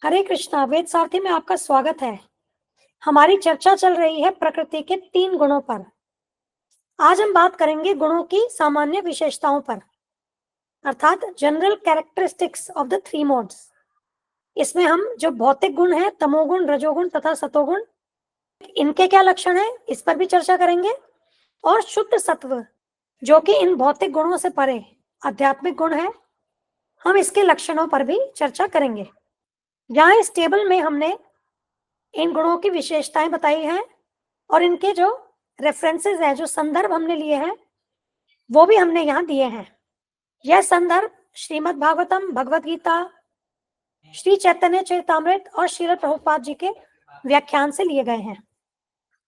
हरे कृष्णा। वेद सारथी में आपका स्वागत है। हमारी चर्चा चल रही है प्रकृति के 3 गुणों पर। आज हम बात करेंगे गुणों की सामान्य विशेषताओं पर, अर्थात general characteristics of the 3 modes. इसमें हम जो भौतिक गुण हैं, तमोगुण, रजोगुण तथा सतोगुण, इनके क्या लक्षण हैं, इस पर भी चर्चा करेंगे। और शुद्ध सत्व, जो कि इन भौतिक गुणों से परे आध्यात्मिक गुण है, हम इसके लक्षणों पर भी चर्चा करेंगे। यहाँ इस टेबल में हमने इन गुणों की विशेषताएं बताई हैं और इनके जो रेफरेंसेस है, जो संदर्भ हमने लिए हैं, वो भी हमने यहाँ दिए हैं। यह संदर्भ श्रीमद् भागवतम, भगवत गीता, श्री चैतन्य चरितामृत और श्रील प्रभुपाद जी के व्याख्यान से लिए गए हैं।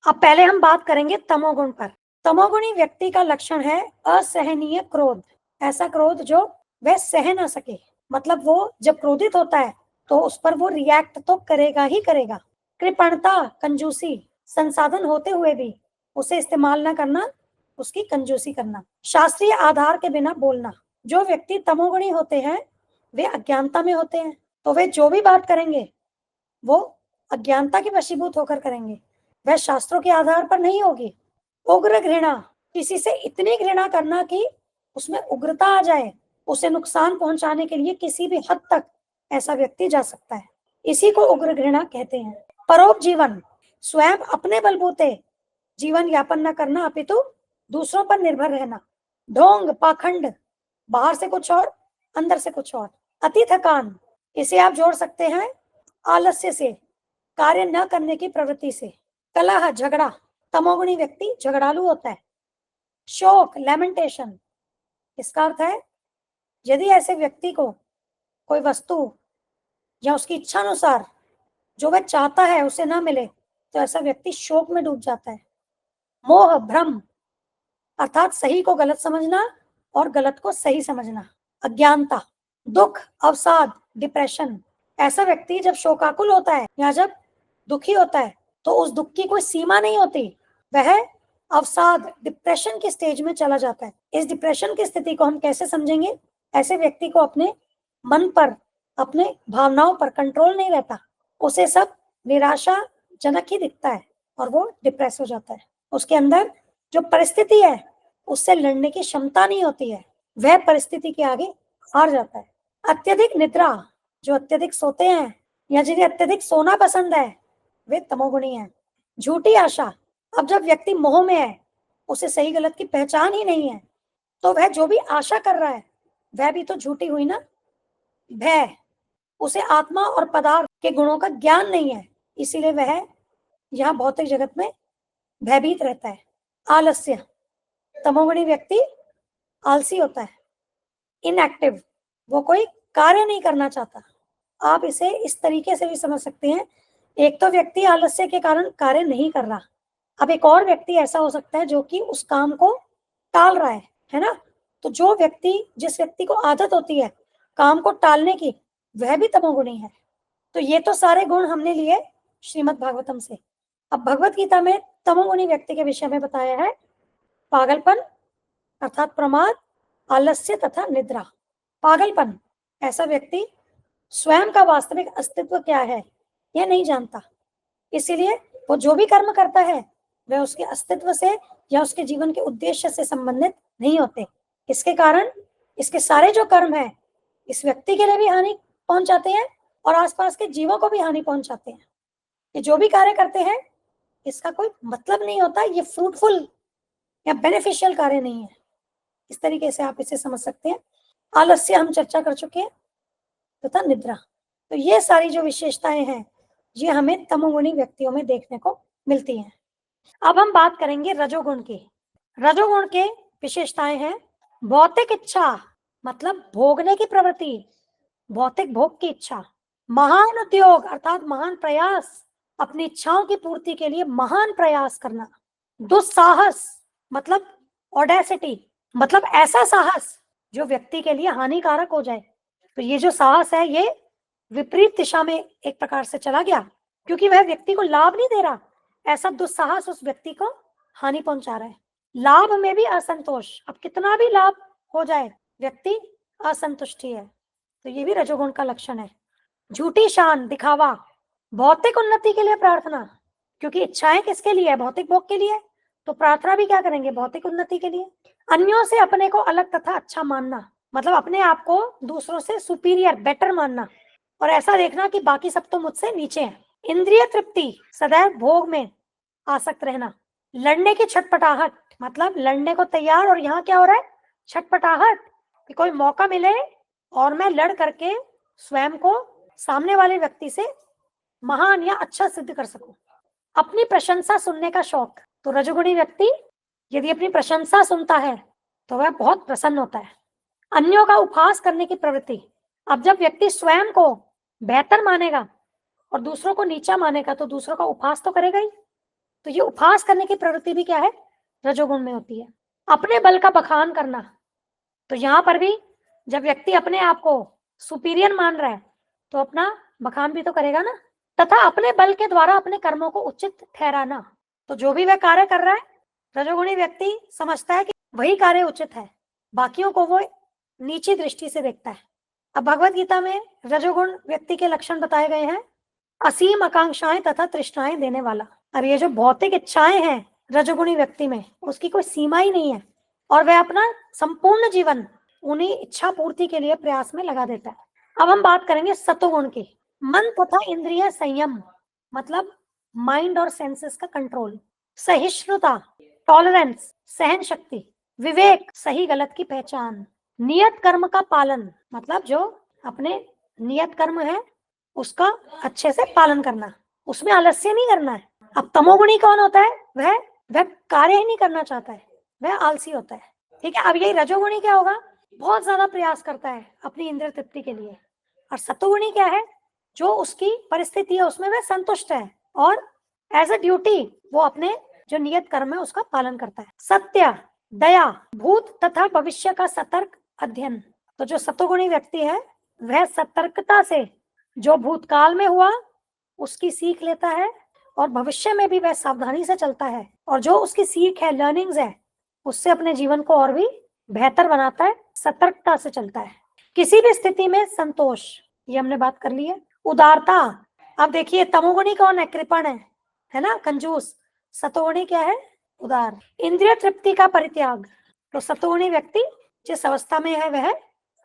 अब पहले हम बात करेंगे तमोगुण पर। तमोगुणी व्यक्ति का लक्षण है असहनीय क्रोध। ऐसा क्रोध जो वह सह ना सके, मतलब वो जब क्रोधित होता है तो उस पर वो रिएक्ट तो करेगा ही करेगा। कृपणता, कंजूसी, संसाधन होते हुए भी उसे इस्तेमाल न करना, उसकी कंजूसी करना। शास्त्रीय आधार के बिना बोलना। जो व्यक्ति तमोगुणी होते हैं वे अज्ञानता में होते हैं, तो वे जो भी बात करेंगे वो अज्ञानता के वशीभूत होकर करेंगे, वह शास्त्रों के आधार पर नहीं होगी। उग्र घृणा, किसी से इतनी घृणा करना कि उसमें उग्रता आ जाए, उसे नुकसान पहुंचाने के लिए किसी भी हद तक ऐसा व्यक्ति जा सकता है। इसी को उग्र घृणा कहते हैं। परोपजीवन, स्वयं अपने बलबूते जीवन यापन न करना अपितु दूसरों पर निर्भर रहना। ढोंग, पाखंड, बाहर से कुछ और अंदर से कुछ और। अति थकान, इसे आप जोड़ सकते हैं आलस्य से, कार्य न करने की प्रवृत्ति से। कलह, झगड़ा, तमोगुणी व्यक्ति झगड़ालू होता है। शोक, लेमेंटेशन, इसका अर्थ है यदि ऐसे व्यक्ति को कोई वस्तु या उसकी इच्छा अनुसार जो वह चाहता है उसे ना मिले तो ऐसा व्यक्ति शोक में डूब जाता है। मोह, भ्रम, अर्थात सही को गलत समझना और गलत को सही समझना। अज्ञानता, दुख, अवसाद, डिप्रेशन, ऐसा व्यक्ति जब शोकाकुल होता है या जब दुखी होता है तो उस दुख की कोई सीमा नहीं होती, वह अवसाद, डिप्रेशन की स्टेज में चला जाता है। इस डिप्रेशन की स्थिति को हम कैसे समझेंगे? ऐसे व्यक्ति को अपने मन पर, अपने भावनाओं पर कंट्रोल नहीं रहता, उसे सब निराशाजनक ही दिखता है और वो डिप्रेस हो जाता है। उसके अंदर जो परिस्थिति है उससे लड़ने की क्षमता नहीं होती है, वह परिस्थिति के आगे हार जाता है। अत्यधिक निद्रा, जो अत्यधिक सोते हैं या जिन्हें अत्यधिक सोना पसंद है वे तमोगुणी हैं। झूठी आशा, अब जब व्यक्ति मोह में है, उसे सही गलत की पहचान ही नहीं है, तो वह जो भी आशा कर रहा है वह भी तो झूठी हुई ना। भय, उसे आत्मा और पदार्थ के गुणों का ज्ञान नहीं है, इसीलिए वह यहाँ भौतिक जगत में भयभीत रहता है। आलस्य, तमोगुणी व्यक्ति आलसी होता है। इनएक्टिव, वो कोई कार्य नहीं करना चाहता। आप इसे इस तरीके से भी समझ सकते हैं, एक तो व्यक्ति आलस्य के कारण कार्य नहीं कर रहा, अब एक और व्यक्ति ऐसा हो सकता है जो कि उस काम को टाल रहा है ना। तो जो व्यक्ति, जिस व्यक्ति को आदत होती है काम को टालने की, वह भी तमोगुणी है। तो ये तो सारे गुण हमने लिए श्रीमद् भागवतम से। अब भगवत गीता में तमोगुणी व्यक्ति के विषय में बताया है पागलपन अर्थात प्रमाद, आलस्य तथा निद्रा। पागलपन, ऐसा व्यक्ति स्वयं का वास्तविक अस्तित्व क्या है यह नहीं जानता, इसीलिए वो जो भी कर्म करता है वह उसके अस्तित्व से या उसके जीवन के उद्देश्य से संबंधित नहीं होते। इसके कारण इसके सारे जो कर्म है इस व्यक्ति के लिए भी हानि पहुंचाते हैं और आसपास के जीवों को भी हानि पहुंचाते हैं। ये जो भी कार्य करते हैं इसका कोई मतलब नहीं होता, ये फ्रूटफुल या बेनिफिशियल कार्य नहीं है। इस तरीके से आप इसे समझ सकते हैं। आलस्य हम चर्चा कर चुके हैं तथा निद्रा। तो ये सारी जो विशेषताएं हैं ये हमें तमोगुणी व्यक्तियों में देखने को मिलती हैं। अब हम बात करेंगे रजोगुण की। रजोगुण के विशेषताएं हैं भौतिक इच्छा, मतलब भोगने की प्रवृत्ति, भौतिक भोग की इच्छा। महान उद्योग अर्थात महान प्रयास, अपनी इच्छाओं की पूर्ति के लिए महान प्रयास करना। दुस्साहस मतलब ऑडेसिटी, मतलब ऐसा साहस जो व्यक्ति के लिए हानिकारक हो जाए। तो ये जो साहस है ये विपरीत दिशा में एक प्रकार से चला गया, क्योंकि वह व्यक्ति को लाभ नहीं दे रहा, ऐसा दुस्साहस उस व्यक्ति को हानि पहुंचा रहा है। लाभ में भी असंतोष, अब कितना भी लाभ हो जाए व्यक्ति असंतुष्टि है, तो ये भी रजोगुण का लक्षण है। झूठी शान, दिखावा, भौतिक उन्नति के लिए प्रार्थना, क्योंकि इच्छाएं किसके लिए है? भौतिक भोग के लिए। तो प्रार्थना भी क्या करेंगे? भौतिक उन्नति के लिए। अन्यों से अपने को अलग तथा अच्छा मानना, मतलब अपने आप को दूसरों से सुपीरियर, बेटर मानना, और ऐसा देखना कि बाकी सब तो मुझसे नीचे हैं। इंद्रिय तृप्ति, सदैव भोग में आसक्त रहना। लड़ने की छटपटाहट, मतलब लड़ने को तैयार, और यहाँ क्या हो रहा है? छटपटाहट, कि कोई मौका मिले और मैं लड़ करके स्वयं को सामने वाले व्यक्ति से महान या अच्छा सिद्ध कर सकूं। अपनी प्रशंसा सुनने का शौक, तो रजोगुणी व्यक्ति यदि अपनी प्रशंसा सुनता है तो वह बहुत प्रसन्न होता है। अन्यों का उपहास करने की प्रवृत्ति, अब जब व्यक्ति स्वयं को बेहतर मानेगा और दूसरों को नीचा मानेगा तो दूसरों का उपहास तो करेगा ही। तो ये उपहास करने की प्रवृत्ति भी क्या है? रजोगुण में होती है। अपने बल का बखान करना, तो यहाँ पर भी जब व्यक्ति अपने आप को सुपीरियर मान रहा है तो अपना बखान भी तो करेगा ना। तथा अपने बल के द्वारा अपने कर्मों को उचित ठहराना, तो जो भी वह कार्य कर रहा है रजोगुणी व्यक्ति समझता है कि वही कार्य उचित है, बाकियों को वो नीची दृष्टि से देखता है। अब भगवत गीता में रजोगुण व्यक्ति के लक्षण बताए गए हैं। असीम आकांक्षाएं तथा तृष्णाएं देने वाला। अब ये जो भौतिक इच्छाएं हैं रजोगुणी व्यक्ति में, उसकी कोई सीमा ही नहीं है, और वह अपना संपूर्ण जीवन उन्हीं इच्छा पूर्ति के लिए प्रयास में लगा देता है। अब हम बात करेंगे सतोगुण की। मन तथा इंद्रिय संयम, मतलब माइंड और सेंसेस का कंट्रोल। सहिष्णुता, टॉलरेंस, सहन शक्ति। विवेक, सही गलत की पहचान। नियत कर्म का पालन, मतलब जो अपने नियत कर्म है उसका अच्छे से पालन करना, उसमें आलस्य नहीं करना है। अब तमोगुणी कौन होता है? वह कार्य ही नहीं करना चाहता है, वह आलसी होता है। ठीक है। अब यही रजोगुणी क्या होगा? बहुत ज्यादा प्रयास करता है अपनी इंद्रिय तृप्ति के लिए। और सतोगुणी क्या है? जो उसकी परिस्थिति है उसमें वह संतुष्ट है और एज अ ड्यूटी वो अपने जो नियत कर्म है उसका पालन करता है। सत्य, दया, भूत तथा भविष्य का सतर्क अध्ययन, तो जो सतोगुणी व्यक्ति है वह सतर्कता से जो भूतकाल में हुआ उसकी सीख लेता है और भविष्य में भी वह सावधानी से चलता है, और जो उसकी सीख है, लर्निंग्स है, उससे अपने जीवन को और भी बेहतर बनाता है, सतर्कता से चलता है। किसी भी स्थिति में संतोष, ये हमने बात कर ली है। उदारता, अब देखिए तमोगुणी कौन है? कृपण है ना, कंजूस। सतोगुणी क्या है? उदार। इंद्रिय तृप्ति का परित्याग, तो सतोगुणी व्यक्ति जिस अवस्था में है वह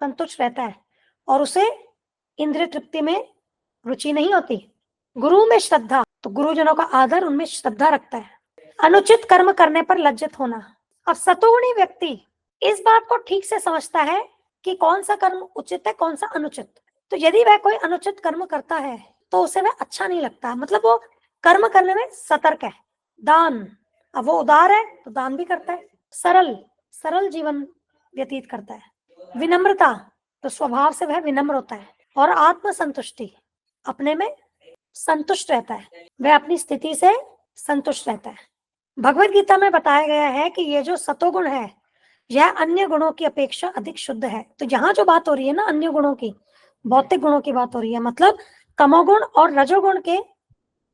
संतुष्ट रहता है और उसे इंद्रिय तृप्ति में रुचि नहीं होती। गुरु में श्रद्धा, तो गुरुजनों का आदर, उनमें श्रद्धा रखता है। अनुचित कर्म करने पर लज्जित होना, अब सतोगुणी व्यक्ति इस बात को ठीक से समझता है कि कौन सा कर्म उचित है, कौन सा अनुचित। तो यदि वह कोई अनुचित कर्म करता है तो उसे वह अच्छा नहीं लगता, मतलब वो कर्म करने में सतर्क है। दान, अब वो उदार है तो दान भी करता है। सरल जीवन व्यतीत करता है। विनम्रता, तो स्वभाव से वह विनम्र होता है। और आत्मसंतुष्टि, अपने में संतुष्ट रहता है, वह अपनी स्थिति से संतुष्ट रहता है। भगवत गीता में बताया गया है कि ये जो सतोगुण है यह अन्य गुणों की अपेक्षा अधिक शुद्ध है। तो यहाँ जो बात हो रही है ना अन्य गुणों की, भौतिक गुणों की बात हो रही है, मतलब तमोगुण और रजोगुण के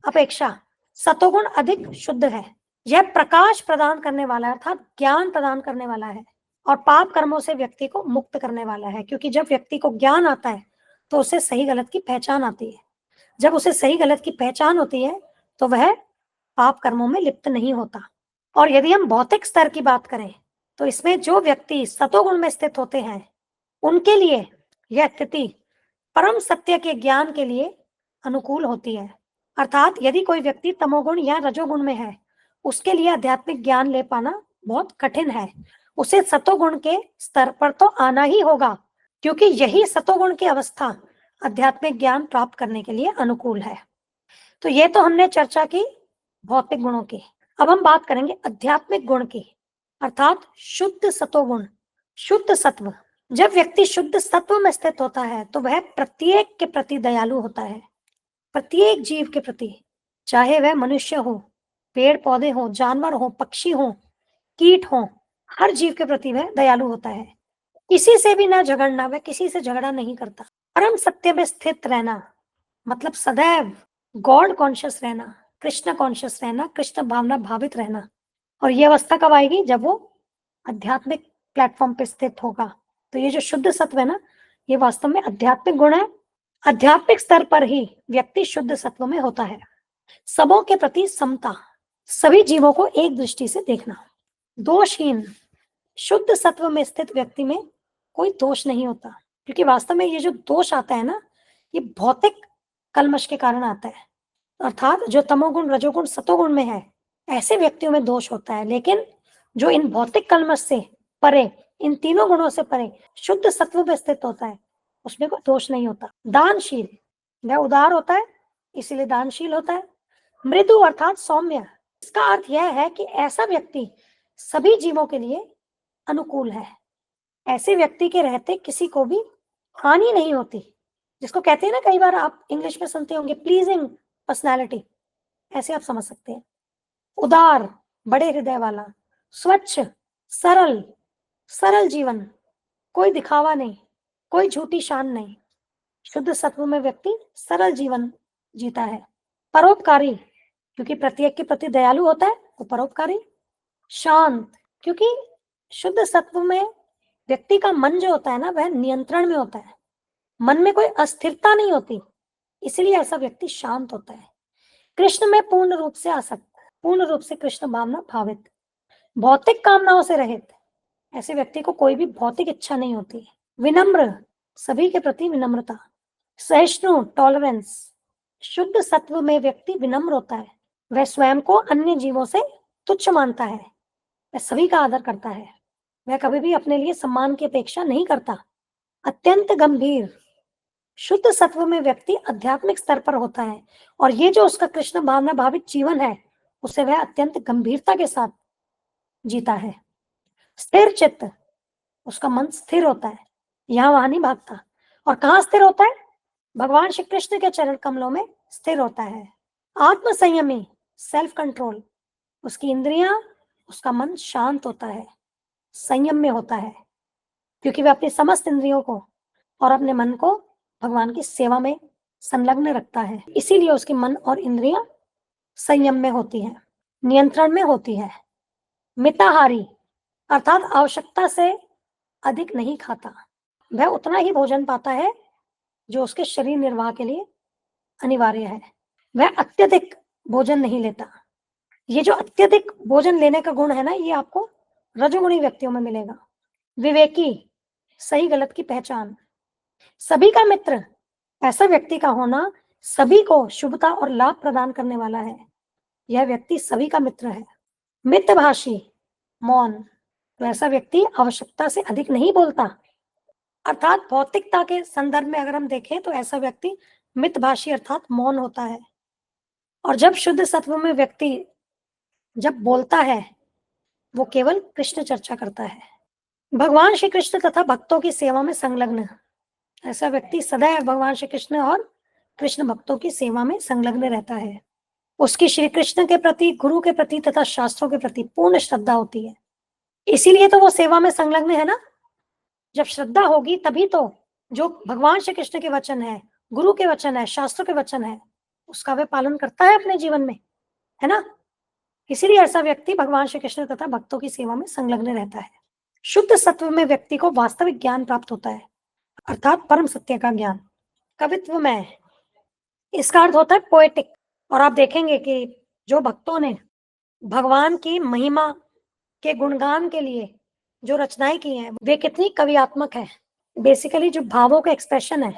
अपेक्षा सतोगुण अधिक शुद्ध है। यह प्रकाश प्रदान करने वाला है, अर्थात ज्ञान प्रदान करने वाला है, और पाप कर्मों से व्यक्ति को मुक्त करने वाला है। क्योंकि जब व्यक्ति को ज्ञान आता है तो उसे सही गलत की पहचान आती है। जब उसे सही गलत की पहचान होती है तो वह पाप कर्मों में लिप्त नहीं होता। और यदि हम भौतिक स्तर की बात करें तो इसमें जो व्यक्ति सतोगुण में स्थित होते हैं उनके लिए यह स्थिति परम सत्य के ज्ञान के लिए अनुकूल होती है। अर्थात यदि कोई व्यक्ति तमोगुण या रजोगुण में है उसके लिए आध्यात्मिक ज्ञान ले पाना बहुत कठिन है। उसे सतोगुण के स्तर पर तो आना ही होगा, क्योंकि यही सतोगुण की अवस्था आध्यात्मिक ज्ञान प्राप्त करने के लिए अनुकूल है। तो ये तो हमने चर्चा की भौतिक गुणों की। अब हम बात करेंगे आध्यात्मिक गुण की, अर्थात शुद्ध सतोगुण, शुद्ध सत्व। जब व्यक्ति शुद्ध सत्व में स्थित होता है तो वह प्रत्येक के प्रति दयालु होता है, प्रत्येक जीव के प्रति, चाहे वह मनुष्य हो, पेड़ पौधे हो, जानवर हो, पक्षी हो, कीट हो, हर जीव के प्रति वह दयालु होता है। किसी से भी ना झगड़ना, वह किसी से झगड़ा नहीं करता। परम सत्य में स्थित रहना, मतलब सदैव गॉड कॉन्शियस रहना, कृष्ण कॉन्शियस रहना, कृष्ण भावना भावित रहना। और ये अवस्था कब आएगी? जब वो आध्यात्मिक प्लेटफॉर्म पे स्थित होगा। तो ये जो शुद्ध सत्व है ना, ये वास्तव में आध्यात्मिक गुण है आध्यात्मिक स्तर पर ही व्यक्ति शुद्ध सत्व में होता है। सबों के प्रति समता, सभी जीवों को एक दृष्टि से देखना, दोषहीन। शुद्ध सत्व में स्थित व्यक्ति में कोई दोष नहीं होता, क्योंकि वास्तव में ये जो दोष आता है ना, ये भौतिक कलमश के कारण आता है। अर्थात जो तमोगुण, रजोगुण, सतोगुण में है, ऐसे व्यक्तियों में दोष होता है। लेकिन जो इन भौतिक कलमश से परे, इन तीनों गुणों से परे शुद्ध सत्व में स्थित होता है, उसमें कोई दोष नहीं होता। दानशील, वह उदार होता है, इसीलिए दानशील होता है। मृदु अर्थात सौम्य, इसका अर्थ यह है कि ऐसा व्यक्ति सभी जीवों के लिए अनुकूल है। ऐसे व्यक्ति के रहते किसी को भी हानि नहीं होती, जिसको कहते हैं ना, कई बार आप इंग्लिश में सुनते होंगे, प्लीजिंग पर्सनैलिटी, ऐसे आप समझ सकते हैं। उदार, बड़े हृदय वाला। स्वच्छ, सरल, सरल जीवन, कोई दिखावा नहीं, कोई झूठी शान नहीं। शुद्ध सत्व में व्यक्ति सरल जीवन जीता है। परोपकारी, क्योंकि प्रत्येक के प्रति दयालु होता है, वो परोपकारी। शांत, क्योंकि शुद्ध सत्व में व्यक्ति का मन जो होता है ना, वह नियंत्रण में होता है, मन में कोई अस्थिरता नहीं होती, इसलिए ऐसा व्यक्ति शांत होता है। कृष्ण में पूर्ण रूप से आसक्त, पूर्ण रूप से कृष्ण भावना भावित। भौतिक कामनाओं से रहित, ऐसे व्यक्ति को कोई भी भौतिक इच्छा नहीं होती। विनम्र, सभी के प्रति विनम्रता। सहिष्णु, टॉलरेंस, शुद्ध सत्व में व्यक्ति विनम्र होता है, वह स्वयं को अन्य जीवों से तुच्छ मानता है, वह सभी का आदर करता है, वह कभी भी अपने लिए सम्मान की अपेक्षा नहीं करता। अत्यंत गंभीर, शुद्ध सत्व में व्यक्ति आध्यात्मिक स्तर पर होता है, और ये जो उसका कृष्ण भावना भावित जीवन है, उसे वह अत्यंत गंभीरता के साथ जीता है। स्थिर चित्त, उसका मन स्थिर होता है, यहाँ वहां नहीं भागता। और कहाँ स्थिर होता है? भगवान श्री कृष्ण के चरण कमलों में स्थिर होता है। आत्म संयमी, सेल्फ कंट्रोल, उसकी इंद्रियां, उसका मन शांत होता है, संयम में होता है, क्योंकि वह अपनी समस्त इंद्रियों को और अपने मन को भगवान की सेवा में संलग्न रखता है, इसीलिए उसके मन और इंद्रियां संयम में होती है, नियंत्रण में होती है। मिताहारी, अर्थात आवश्यकता से अधिक नहीं खाता, वह उतना ही भोजन पाता है जो उसके शरीर निर्वाह के लिए अनिवार्य है, वह अत्यधिक भोजन नहीं लेता। ये जो अत्यधिक भोजन लेने का गुण है ना, ये आपको रजोगुणी व्यक्तियों में मिलेगा। विवेकी, सही गलत की पहचान। सभी का मित्र, ऐसा व्यक्ति का होना सभी को शुभता और लाभ प्रदान करने वाला है, यह व्यक्ति सभी का मित्र है। मितभाषी, मौन, तो ऐसा व्यक्ति आवश्यकता से अधिक नहीं बोलता, अर्थात भौतिकता के संदर्भ में अगर हम देखें तो ऐसा व्यक्ति मितभाषी अर्थात मौन होता है। और जब शुद्ध सत्व में व्यक्ति जब बोलता है, वो केवल कृष्ण चर्चा करता है, भगवान श्री कृष्ण तथा भक्तों की सेवा में संलग्न। ऐसा व्यक्ति सदैव भगवान श्री कृष्ण और कृष्ण भक्तों की सेवा में संलग्न रहता है। उसकी श्री कृष्ण के प्रति, गुरु के प्रति तथा शास्त्रों के प्रति पूर्ण श्रद्धा होती है, इसीलिए तो वो सेवा में संलग्न है ना। जब श्रद्धा होगी तभी तो जो भगवान श्री कृष्ण के वचन है, गुरु के वचन है, शास्त्रों के वचन है, उसका वह पालन करता है अपने जीवन में, है ना। इसीलिए ऐसा व्यक्ति भगवान श्री कृष्ण तथा भक्तों की सेवा में संलग्न रहता है। शुद्ध सत्व में व्यक्ति को वास्तविक ज्ञान प्राप्त होता है, अर्थात परम सत्य का ज्ञान। कवित्व में, इसका अर्थ होता है पोएटिक। और आप देखेंगे कि जो भक्तों ने भगवान की महिमा के गुणगान के लिए जो रचनाएं की हैं, वे कितनी कवियात्मक है। बेसिकली जो भावों का एक्सप्रेशन है,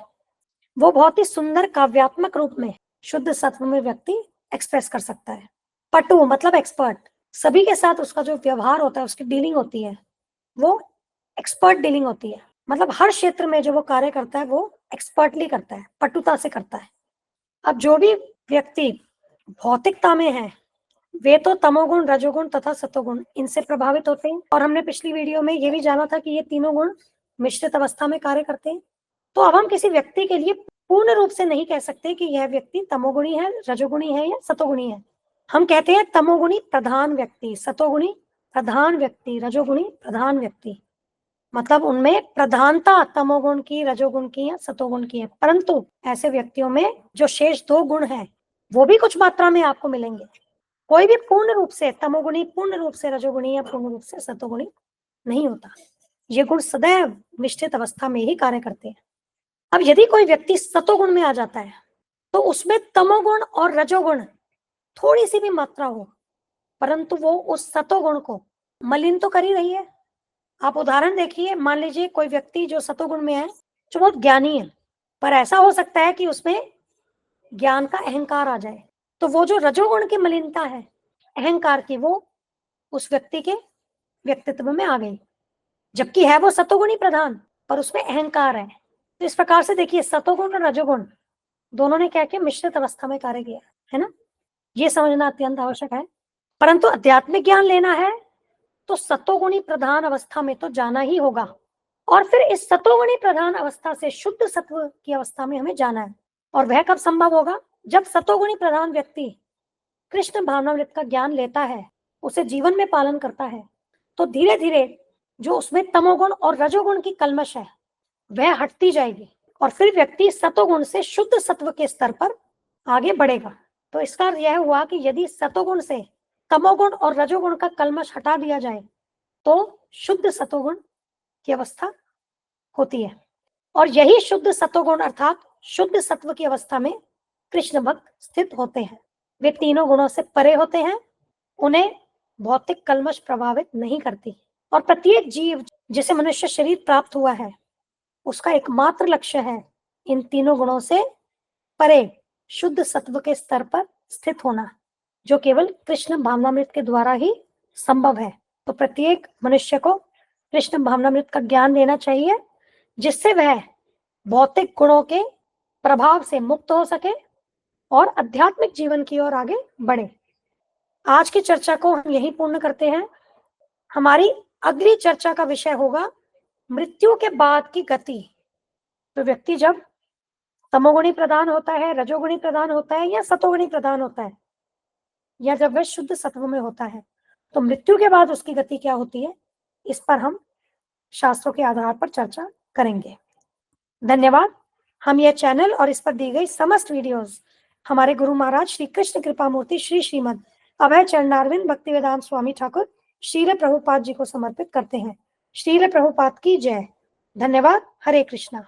वो बहुत ही सुंदर काव्यात्मक रूप में शुद्ध सत्व में व्यक्ति एक्सप्रेस कर सकता है। पटु मतलब एक्सपर्ट, सभी के साथ उसका जो व्यवहार होता है, उसकी डीलिंग होती है, वो एक्सपर्ट डीलिंग होती है, मतलब हर क्षेत्र में जो वो कार्य करता है वो एक्सपर्टली करता है, पटुता से करता है। अब जो भी व्यक्ति भौतिकता में है, वे तो तमोगुण, रजोगुण तथा सतोगुण, इनसे प्रभावित होते हैं। और हमने पिछली वीडियो में ये भी जाना था कि ये तीनों गुण मिश्रित अवस्था में कार्य करते हैं। तो अब हम किसी व्यक्ति के लिए पूर्ण रूप से नहीं कह सकते कि यह व्यक्ति तमोगुणी है, रजोगुणी है या सतोगुणी है। हम कहते हैं तमोगुणी प्रधान व्यक्ति, सतोगुणी प्रधान व्यक्ति, रजोगुणी प्रधान व्यक्ति, मतलब उनमें प्रधानता तमोगुण की, रजोगुण की या सतोगुण की है। परंतु ऐसे व्यक्तियों में जो शेष दो गुण हैं, वो भी कुछ मात्रा में आपको मिलेंगे। कोई भी पूर्ण रूप से तमोगुणी, पूर्ण रूप से रजोगुणी या पूर्ण रूप से सतोगुणी नहीं होता। ये गुण सदैव मिश्रित अवस्था में ही कार्य करते हैं। अब यदि कोई व्यक्ति सतोगुण में आ जाता है तो उसमें तमोगुण और रजोगुण थोड़ी सी भी मात्रा हो, परंतु वो उस सतोगुण को मलिन तो कर ही रही है। आप उदाहरण देखिए, मान लीजिए कोई व्यक्ति जो सतोगुण में है, जो बहुत ज्ञानी है, पर ऐसा हो सकता है कि उसमें ज्ञान का अहंकार आ जाए, तो वो जो रजोगुण की मलिनता है अहंकार की, वो उस व्यक्ति के व्यक्तित्व में आ गई, जबकि है वो सतोगुणी प्रधान, पर उसमें अहंकार है। तो इस प्रकार से देखिए, सतोगुण और रजोगुण दोनों ने क्या किया, मिश्रित अवस्था में कार्य किया, है ना। ये समझना अत्यंत आवश्यक है। परंतु आध्यात्मिक ज्ञान लेना है तो सतोगुणी प्रधान अवस्था में तो जाना ही होगा, और फिर इस सतोगुणी प्रधान अवस्था से शुद्ध सत्व की अवस्था में हमें जाना है। और वह कब संभव होगा, जब सतोगुणी प्रधान व्यक्ति कृष्ण भावनामृत का ज्ञान लेता है, उसे जीवन में पालन करता है, तो धीरे धीरे जो उसमें तमोगुण और रजोगुण की कलमश है वह हटती जाएगी, और फिर व्यक्ति सतोगुण से शुद्ध सत्व के स्तर पर आगे बढ़ेगा। तो इसका यह हुआ कि यदि सतोगुण से तमोगुण और रजोगुण का कलमश हटा दिया जाए तो शुद्ध सतोगुण की अवस्था होती है, और यही शुद्ध सतोगुण अर्थात शुद्ध सत्व की अवस्था में कृष्ण भक्त स्थित होते हैं। वे तीनों गुणों से परे होते हैं, उन्हें भौतिक कलमश प्रभावित नहीं करती, और प्रत्येक जीव जिसे मनुष्य शरीर प्राप्त हुआ है उसका एकमात्र लक्ष्य है इन तीनों गुणों से परे शुद्ध सत्व के स्तर पर स्थित होना, जो केवल कृष्ण भावनामृत के द्वारा ही संभव है। तो प्रत्येक मनुष्य को कृष्ण भावनामृत का ज्ञान लेना चाहिए, जिससे वह भौतिक गुणों के प्रभाव से मुक्त हो सके और आध्यात्मिक जीवन की ओर आगे बढ़े। आज की चर्चा को हम यहीं पूर्ण करते हैं। हमारी अगली चर्चा का विषय होगा मृत्यु के बाद की गति। तो व्यक्ति जब तमोगुणी प्रधान होता है, रजोगुणी प्रधान होता है या सतोगुणी प्रधान होता है, या जब वह शुद्ध सत्व में होता है, तो मृत्यु के बाद उसकी गति क्या होती है, इस पर हम शास्त्रों के आधार पर चर्चा करेंगे। धन्यवाद। हम यह चैनल और इस पर दी गई समस्त वीडियोस हमारे गुरु महाराज श्री कृष्ण कृपा मूर्ति श्री श्रीमद अभय चरणारविंद भक्तिवेदांत स्वामी ठाकुर श्रील प्रभुपाद जी को समर्पित करते हैं। श्रील प्रभुपाद की जय। धन्यवाद। हरे कृष्णा।